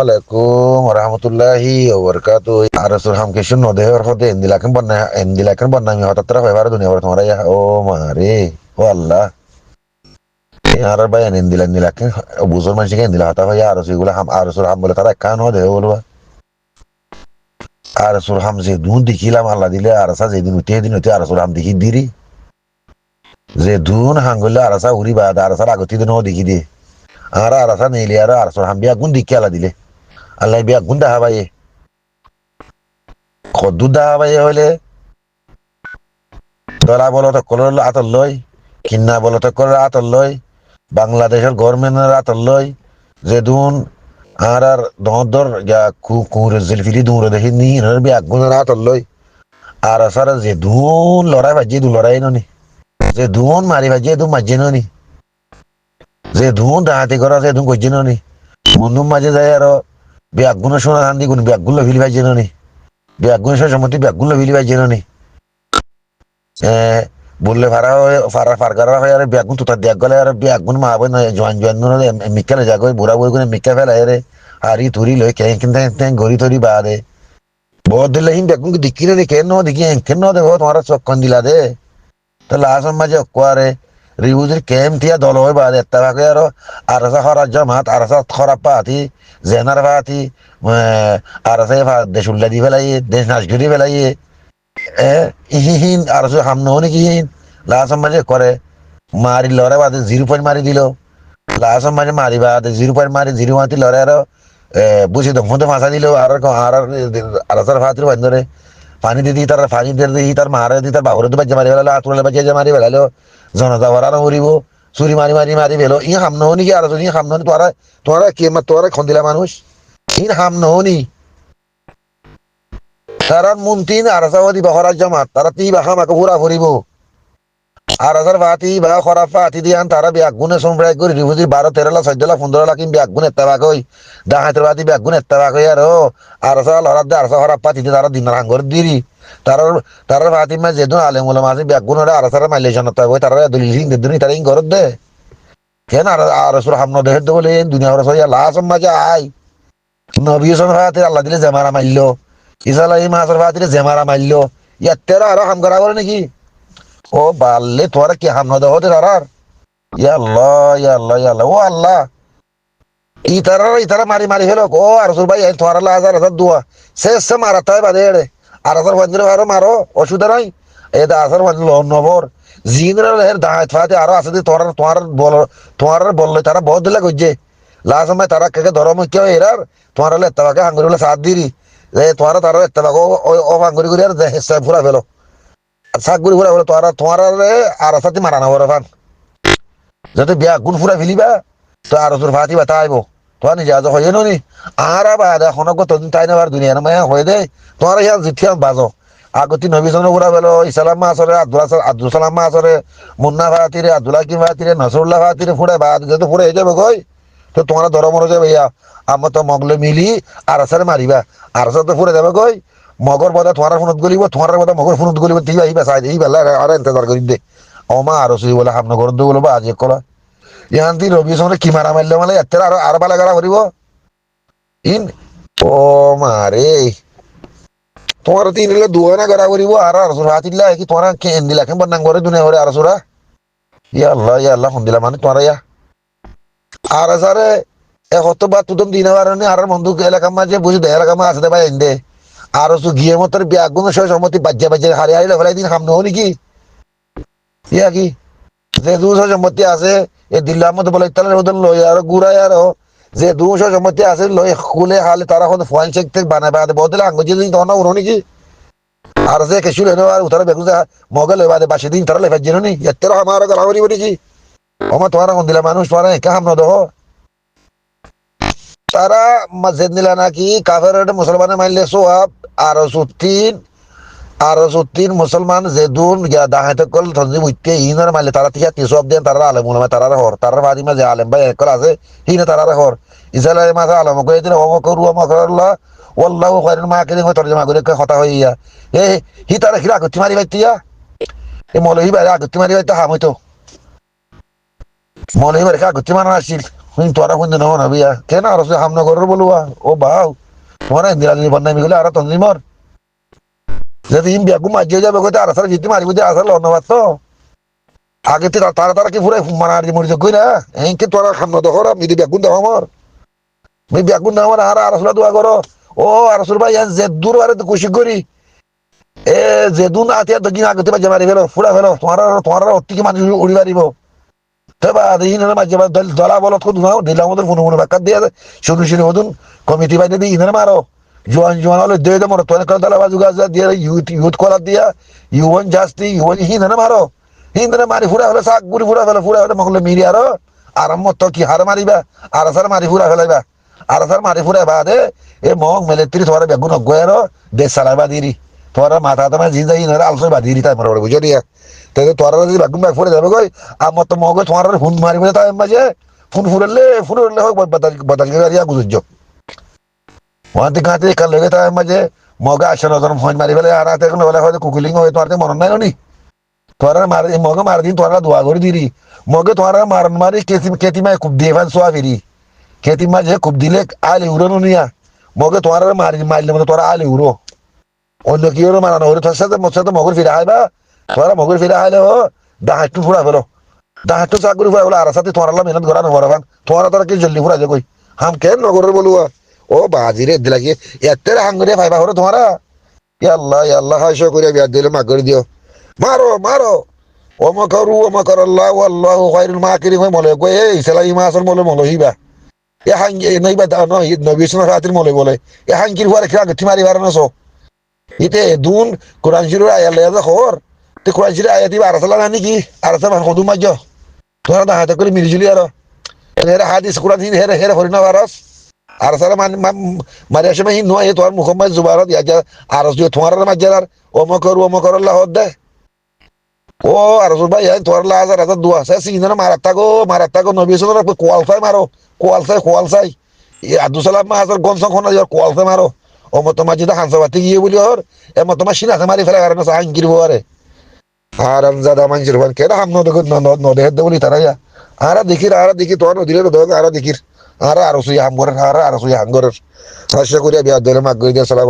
Assalamualaikum warahmatullahi wabarakatuh. Arasul ham kesho no dehor hote endilakan banna mi hota tara hoybar dunia bar tumara ya oh mare wallah yaar bayan endilakan buzur man shike endila hota ya arasul ham bole tara kan ho de bolwa arasul ham ze dun dikila malla dile arasa ze din uti arasul ham dikhi diri ze dun hangulla arasa uri ba arasa agoti din ho dikhi di ara arasa neli ara arasul ham biya gun dikala dile Allah biya gunda habaye খদ্দুদা ভাই হইলে দলা বলত colour আতর লয় কিন্না বলত colour আতর লয় বাংলাদেশের গভর্নমেন্টের আতর লয় যে দুন আর দর যা কুকুর জেলফিলি দূর দেখি নি বি আগুনের আতর লয় আর সারা যে দুন লড়াই বাজে দু লড়াই ননি যে দুন মারি বাজে দু মাঝে ননি যে দুন ডাহাতি করা যে দুন গজে ননি বন্ধু মাঝে যায় আর বি আগুনের সোনা ধান দি কোন বি আগুন ফিলি বাজে ননি বেগুন সম্মতি বেগুন লবিলি ভাই জেনে নি বললে ফারগারা হয় আর বেগুন তুতার দেখ গেলে আর বেগুন মা বই জোয়ান মিকালে যাগো বুড়া বই করে মিকা ফেলাই রে হারি তুরি লই কেন কিন্তু গড়ি তরি বাদে বহুত দিলে হিম বেগুন দিকি রে কেন দেখি কেন দেখো তোমার চক্কন দিলা দে তো লাস্ট মাঝে কোয়ারে রিউজের কেম তিয়া দল হয় বাদে একটা ভাগে আর আরসা খরার জমাত আরসা খরাপ পাতি জেনার পাতি আরসা দেশ উল্লা দি ফেলাই দেশ নাচগিরি ফেলাই ইহিহীন আরসা হামনো নাকি হীন লাস্ট মাঝে করে মারি লড়ে বাদে 0 পয়েন্ট মারি দিল লাস্ট মাঝে মারি বাদে 0 পয়েন্ট মারি 0 মাতি লড়ে আর বুঝে তো মধ্যে ফাঁসা দিল আর আরসার ফাতির বান্ধরে পানি দিয়ে তার পানি দিয়ে তার মারে দিয়ে তার বাবুরে তো বাজে মারি ফেলালো আতুলে বাজে মারি ফেলালো জনতা ভরা উড়িব চুরি মারি মারি মারি ফেলো ই হাম নহনি কি আর ই হাম নহনি তোরা কি তোরা খন্দিলা মানুষ ই হাম নহনি তারা মুন্তিন আরসাওয়াদি বহরার জমাত তারা তি বাহা মাকে পুরা ফুরিব আরসার ফাতি বা খরাপ ফাতি দিয়ান তারা ব্যাগুনে সম্প্রদায় করে রিভুজির 12-13 লাখ 14 লাখ 15 লাখ ব্যাগুন এত্তাবাক হই ডাহাতের বাতি ব্যাগুন এত্তাবাক হই আর আরসা লড়ার দে আরসা খরাপ ফাতি তারা দিন রাঙ্গর দিরি তার ফাতি মা যেদুন আলেম উলামা আছে ব্যাগুন ওরা আরসার মাইলেশন তা হই তারা দলিল হিং দেদুনি তারা ইন ঘর দে কেন আরসুর হামন দেহ দে বলে দুনিয়া ওরা সইয়া লাস মাঝে আই নবী সন ফাতি আল্লাহ দিলে জামারা মাইলো ইসালাই মাসর ফাতিরে জামারা মাইলো ইয়াত্তেরা আর হাম করা বলে নাকি ও বাল্লে তোরা কি হাম নদে হতে তারার ইয়া আল্লাহ ও আল্লাহ ইতারা মারি মারি ফেলো ও আরসুল ভাই তোরা হাজার হাজার দোয়া শেষ মারা তাই বাদে এড়ে আরসার বন্ধুরে আরো মারো অসুবিধা নাই এই দা আসার বন্ধু নবর জিনরা হের দাঁত ফাতে আরো আছে তোমার বললে তারা বহুত দিলে গজ্জে লাস্ট সময় তারা কে ধরম কেউ এরার তোমার হলে এত্তাবাকে হাঙ্গুরি হলে সাথ দিরি তোমার তারা এত্তাবাক ও হাঙ্গুরি করে আর হেসা ফুরা ফেলো সাগুরি ফুরা ফেলো তোমার আর সাথে মারা না বড় ফান যাতে বিয়া গুণ ফুরা ফেলিবা তো আর তোর ফাতি বাতা আইব তোমার নিজে আজ হয়ে নি আর বাদ এখন কতদিন তাই না দুনিয়া না হয়ে দেয় তোমার ইয়া জিঠিয়া বাজো আগতি নবী জন পুরা ফেলো ইসলাম মা আসরে আব্দুল সালাম মা আসরে মুন্না ফাতিরে আব্দুল্লাহ কি ফাতিরে নসরুল্লাহ ফাতিরে ফুড়ে বাদ যদি ফুড়ে হয়ে যাবে কই তো তোমার ধর্ম রয়ে যাবে ইয়া আমার তো মগলে মিলি আর আসারে মারিবা আর আসার তো ফুড়ে যাবে কই মগর বদা তোমার ফোনত গলিব তোমার বদা মগর ফোনত গলিব তুই আহিবা চাই এই বেলা আর ইন্তজার করি দে অমা আর সুই বলে হামনা করদ বলবো আজ কলা ইহান্তি রবি সঙ্গে কি মারা মারলে মানে এত আর বালা গাড়া করিব ইন ও মারে তোমার তিন দুয়ানা গাড়া করিব আর আরসুরা হাতিলা কি তোমার কেন্দিলা কেন বন্নাং করে দুনিয়া করে আরসুরা ইয়া আল্লাহ হন্দিলা মানে তোমার ইয়া আর সারে হতো বা তুদম দিনে বারণে আর বন্ধু এলাকা মাঝে বুঝি দে এলাকা মা আছে ভাই এন্দে আর সু গিয়ে মতর ব্যাগুন সহ সম্মতি বাজ্যে হারি হারিলে ফেলাই দিন হাম নহনি কি ইয়া কি যে 200 সম্মতি আছে এই দিল্লার মধ্যে বলে ইতালের মধ্যে লই আর গুড়াই আর যে 200 সম্মতি আছে লই খুলে হালে তারা এখন ফয়েন চেক থেকে বানায় বাদে বদলে আঙ্গুজি দিন তখন উড়নি কি আর যে কেশুল এনো আর উতারা বেগুন মগল বাদে বাসে দিন তারা লেফার জেনো নি এত্তেরা আমার গলা করি বলি কি ওমা তোমার কোন দিলা মানুষ পারে কা হাম নদহ তারা মসজিদ নিলা নাকি কাফের মুসলমানে মাইলে সোয়াব আর সুত্তিন মুসলমান যেদুন দাহাতে কল তঞ্জিম উঠতে ইনার মাইলে তারা তিয়া তিসব দেন তারা আলেম উলামা তারা হর তারা ফাদিমা যে আলেম ভাই একল আছে হিনে তারা হর ইসলামে মাসা আলেম কই দিন ওমা করু ওমা করল্লাহ ওয়াল্লাহু খায়রুল মাকিরিন কই তরজমা করে কথা হইয়া হি তারা খিরা গতি মারি বাইতিয়া মৌলভী ভাই গতি মারি বাইতা হাম হইতো মৌলভী ভাই গতি মারা আসিল হুম তোরা হুন না না বিয়া কেন আর হামনগরের বলুয়া ও বাউ তোমার ইন্দিরা যদি বন্যামি গেলে আর তন্দিমর যদি ইম বিয়াকু মাঝিয়ে যাবে কইতে আর সারা জিতি মারিব যে আসলে ধন্যবাদ তো আগে তো তারা তারা কি পুরো মানার যে মরিজ কই না এনকে তোরা সামনে দখর মিদি বেগুন দাও আমার মি বেগুন দাও আমার আর আসলে দোয়া করো ও আর আসল ভাই যে দূর আরে তো খুশি করি এ যে দুন আতিয়া দগিন আগে তো মারি ফেলো ফুড়া ফেলো তোমার অতিকে মানুষ উড়ি মারিব তবে দিন মাঝে দলা বলো তো দাও দিলাম ওদের ফোন ফোন বাক্কা দিয়ে শুরু শুরু হতুন কমিটি বাইরে দিয়ে ইনারে মারো জোয়ান জোয়ান হলে দিয়ে দেবো তোর দলা বাজু গাছ দিয়ে ইউথ ইউথ কলার দিয়া ইউন জাস্তি ইউন হিনারে মারো হিন্দরে মারি ফুরা হলে শাক গুড়ি ফুরা হলে মগলে মিরি আরো আরাম মত কি হার মারিবা আর সার মারি ফুরা ফেলাইবা আর সার মারি ফুরা বাদে এ মগ মেলেত্রি তোমার বেগুন অগয়ারো দেশ চালাইবা দিরি তোমার মাথা তোমার জিন্দা ইনারে আলসো বাদিরি তাই মনে বুঝো দিয়া তাই তোরা যদি বেগুন ব্যাগ ফুরে যাবে কই আমার তো মগে তোমার হুন মারিবে তাই মাঝে ফুরলে হোক বদল গিয়া গুজুজ ওয়ান্তি কাঁতে কাল লেগে তাই মাঝে মগে আসে নজন ফোন মারি ফেলে আর হাতে কোনো বেলা হয়তো কুকুলিং হয়ে তোমার মনে নাই নি তোরা মার মগে মার দিন তোরা দোয়া করে দিরি মগে তোরা মারি কেতি মাই খুব দিয়ে ফেল সোয়া ফিরি কেতি মাঝে খুব দিলে আলি উড়ো নিয়া মগে তোরা মারলে মানে তোরা আলি উড়ো অন্য কি ওর মারানো ওর তোর সাথে মোর সাথে মগর ফিরে আইবা তোরা মগর ফিরে আইলে ও দাহাটু ফুরা ফেলো দাহাটু চাকরি ফুরা ফেলো আর সাথে তোরা মেহনত করা না বরাবান তোরা তোরা কি জলদি ফুরা যে কই হাম কেন নগরের বলুয়া ও বাজি রে দিলাকি এতে হাঙ্গরে ভাইবা হরে তোমরা আল্লাহ হাসো করে বিয়া দিলে মা করে দিও মারো মারো ওমা কর আল্লাহু খায়রুল মাকিরিন হয় মলে কই এই সেলাই মাসর মলে মলে হিবা এ হাঙ্গি নইবা দা ন নবী সুনা রাতের মলে বলে এ হাঙ্গির হুয়ারে খেলা গতি মারি বারানছো ইতে দুন কোরআন শরীফের আয়াত লয়া যা খবর তে কোরআন শরীফের আয়াত দিবা আরসালা না নাকি আরসালা মান কদুম মাজ্জ তোরা দা হাতে করে মিলিজুলি আর এর হাদিস কোরআন হিন হেরে হেরে হরিনা বারাস আরসালা মারি আসে মাহি নো এ তোর মুহাম্মদ জুবারত ইয়া যা আরস দিয়ে তোমার মাজ্জার ওমা কর আল্লাহ দে ও আর ভাই তোর হাজার হাজার দোয়া আছে সিনারা মারাত্তা গো নবী সুন্দর কোয়ালফাই মারো কোয়ালসাই আব্দুল সালাম হাজার গনসং খনা কোয়ালফাই মারো ও মত মাঝে হানসা বাতি গিয়ে বলি ওর এ মত মা সিনা মারি ফেলে কারণ হাঙ্গির বারে আর আমজাদা মানজির ভান কেন হাম নদে হেদ বলি তারা আর দেখি তোর নদীরে দোক আর দেখির আর সুই হাম করে আর সুই হাঙ্গরের আশা করি বিয়া দলে মাগ করে দিয়া সালাম